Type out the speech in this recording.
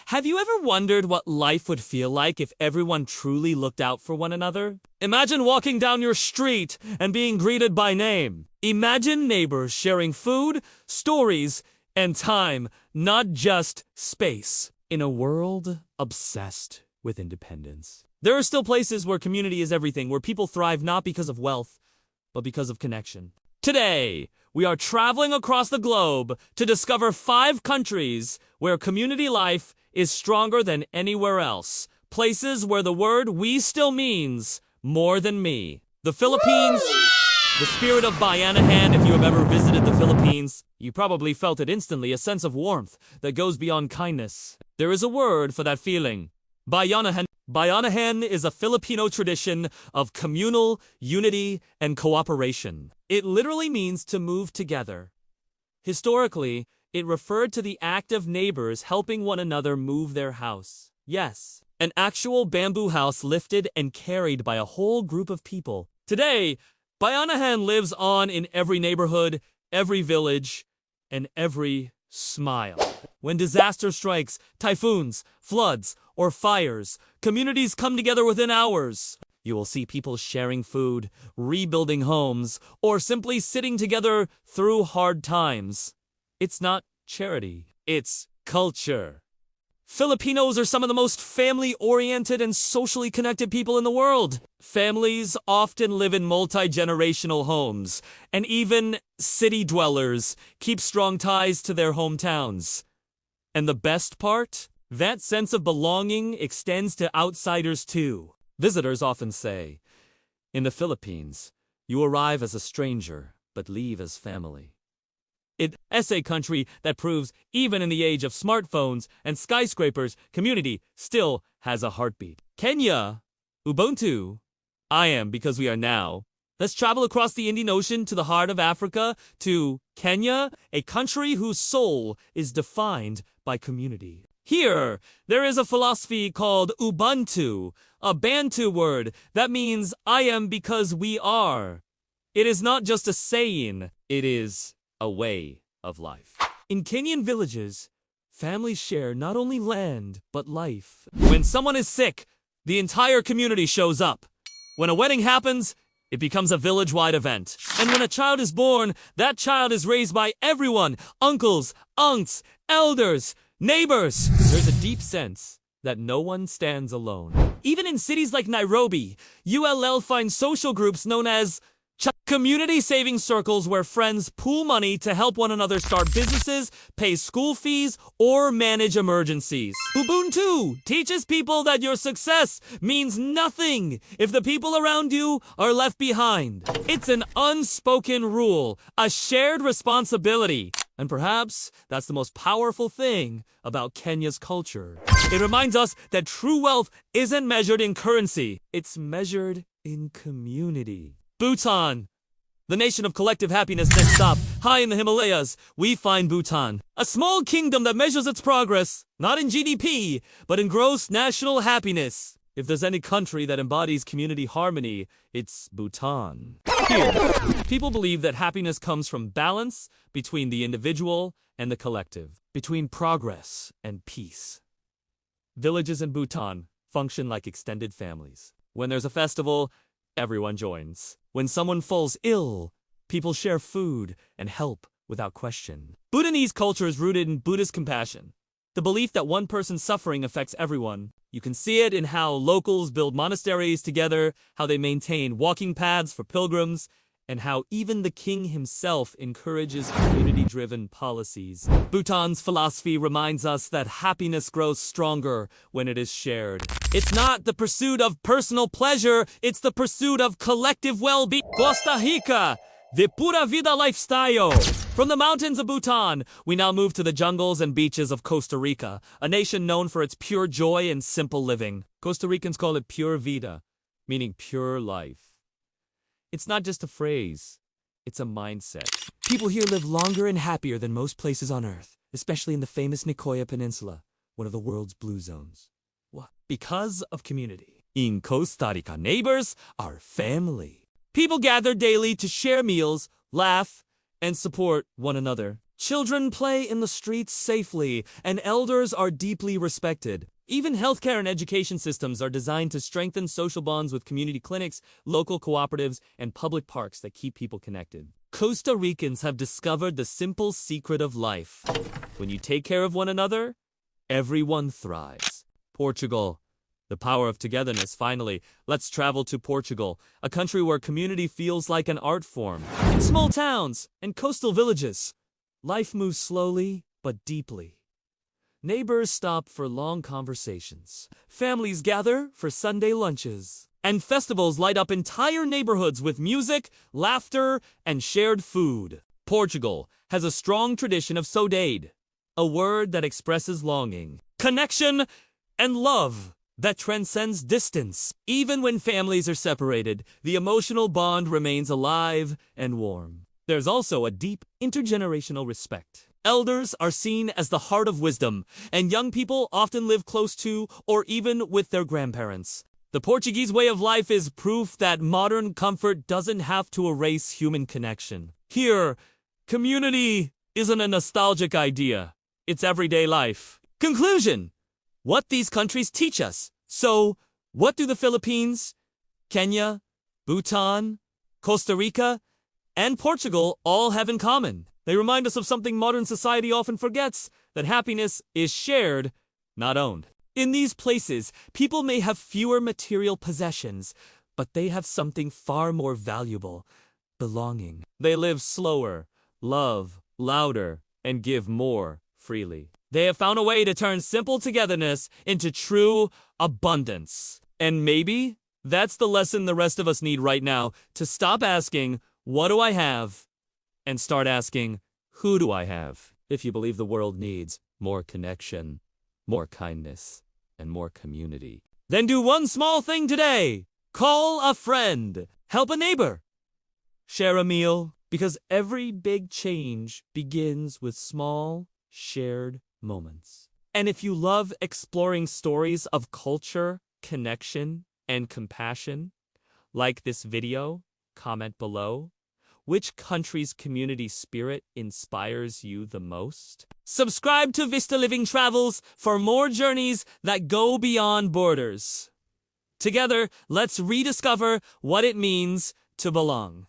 Have you ever wondered what life would feel like if everyone truly looked out for one another? Imagine walking down your street and being greeted by name. Imagine neighbors sharing food, stories, and time, not just space. In a world obsessed with independence, there are still places where community is everything, where people thrive not because of wealth, but because of connection. Today, we are traveling across the globe to discover 5 countries where community life is stronger than anywhere else. Places where the word "we" still means more than me. The Philippines, the spirit of Bayanihan. If you have ever visited the Philippines, you probably felt it instantly, a sense of warmth that goes beyond kindness. There is a word for that feeling. Bayanihan. Bayanihan is a Filipino tradition of communal unity and cooperation. It literally means to move together. Historically, it referred to the act of neighbors helping one another move their house. Yes, an actual bamboo house lifted and carried by a whole group of people. Today, Bayanihan lives on in every neighborhood, every village, and every smile. When disaster strikes, typhoons, floods, or fires, communities come together within hours. You will see people sharing food, rebuilding homes, or simply sitting together through hard times. It's not charity, it's culture. Filipinos are some of the most family-oriented and socially connected people in the world. Families often live in multi-generational homes, and even city dwellers keep strong ties to their hometowns. And the best part? That sense of belonging extends to outsiders too. Visitors often say, in the Philippines, you arrive as a stranger, but leave as family. It's a country that proves, even in the age of smartphones and skyscrapers, community still has a heartbeat. Kenya, Ubuntu, I am because we are now. Let's travel across the Indian Ocean to the heart of Africa, to Kenya, a country whose soul is defined by community. Here, there is a philosophy called Ubuntu, a Bantu word that means I am because we are. It is not just a saying, it is a way of life. In Kenyan villages, families share not only land, but life. When someone is sick, the entire community shows up. When a wedding happens, it becomes a village-wide event. And when a child is born, that child is raised by everyone, uncles, aunts, elders, neighbors. There's a deep sense that no one stands alone. Even in cities like Nairobi, ULL finds social groups known as community saving circles where friends pool money to help one another start businesses, pay school fees, or manage emergencies. Ubuntu teaches people that your success means nothing if the people around you are left behind. It's an unspoken rule, a shared responsibility. And perhaps that's the most powerful thing about Kenya's culture. It reminds us that true wealth isn't measured in currency, it's measured in community. Bhutan, the nation of collective happiness next stop. High in the Himalayas, we find Bhutan, a small kingdom that measures its progress, not in GDP, but in gross national happiness. If there's any country that embodies community harmony, it's Bhutan. Here, people believe that happiness comes from balance between the individual and the collective, between progress and peace. Villages in Bhutan function like extended families. When there's a festival, everyone joins. When someone falls ill, people share food and help without question. Bhutanese culture is rooted in Buddhist compassion, the belief that one person's suffering affects everyone. You can see it in how locals build monasteries together, how they maintain walking paths for pilgrims, and how even the king himself encourages community-driven policies. Bhutan's philosophy reminds us that happiness grows stronger when it is shared. It's not the pursuit of personal pleasure, it's the pursuit of collective well-being. Costa Rica, the Pura Vida lifestyle. From the mountains of Bhutan, we now move to the jungles and beaches of Costa Rica, a nation known for its pure joy and simple living. Costa Ricans call it Pura Vida, meaning pure life. It's not just a phrase, it's a mindset. People here live longer and happier than most places on Earth, especially in the famous Nicoya Peninsula, one of the world's blue zones. What? Because of community. In Costa Rica, neighbors are family. People gather daily to share meals, laugh, and support one another. Children play in the streets safely, and elders are deeply respected. Even healthcare and education systems are designed to strengthen social bonds with community clinics, local cooperatives, and public parks that keep people connected. Costa Ricans have discovered the simple secret of life. When you take care of one another, everyone thrives. Portugal. The power of togetherness. Finally, let's travel to Portugal, a country where community feels like an art form. In small towns and coastal villages, life moves slowly but deeply. Neighbors stop for long conversations. Families gather for Sunday lunches. And festivals light up entire neighborhoods with music, laughter, and shared food. Portugal has a strong tradition of saudade, a word that expresses longing, connection, and love that transcends distance. Even when families are separated, the emotional bond remains alive and warm. There's also a deep intergenerational respect. Elders are seen as the heart of wisdom, and young people often live close to or even with their grandparents. The Portuguese way of life is proof that modern comfort doesn't have to erase human connection. Here, community isn't a nostalgic idea. It's everyday life. Conclusion: what these countries teach us. So, what do the Philippines, Kenya, Bhutan, Costa Rica, and Portugal all have in common? They remind us of something modern society often forgets, that happiness is shared, not owned. In these places, people may have fewer material possessions, but they have something far more valuable: belonging. They live slower, love louder, and give more freely. They have found a way to turn simple togetherness into true abundance. And maybe that's the lesson the rest of us need right now, to stop asking, what do I have? And start asking, who do I have? If you believe the world needs more connection, more kindness, and more community, then do one small thing today. Call a friend. Help a neighbor. Share a meal. Because every big change begins with small, shared moments. And if you love exploring stories of culture, connection, and compassion, like this video, comment below. Which country's community spirit inspires you the most? Subscribe to Vista Living Travels for more journeys that go beyond borders. Together, let's rediscover what it means to belong.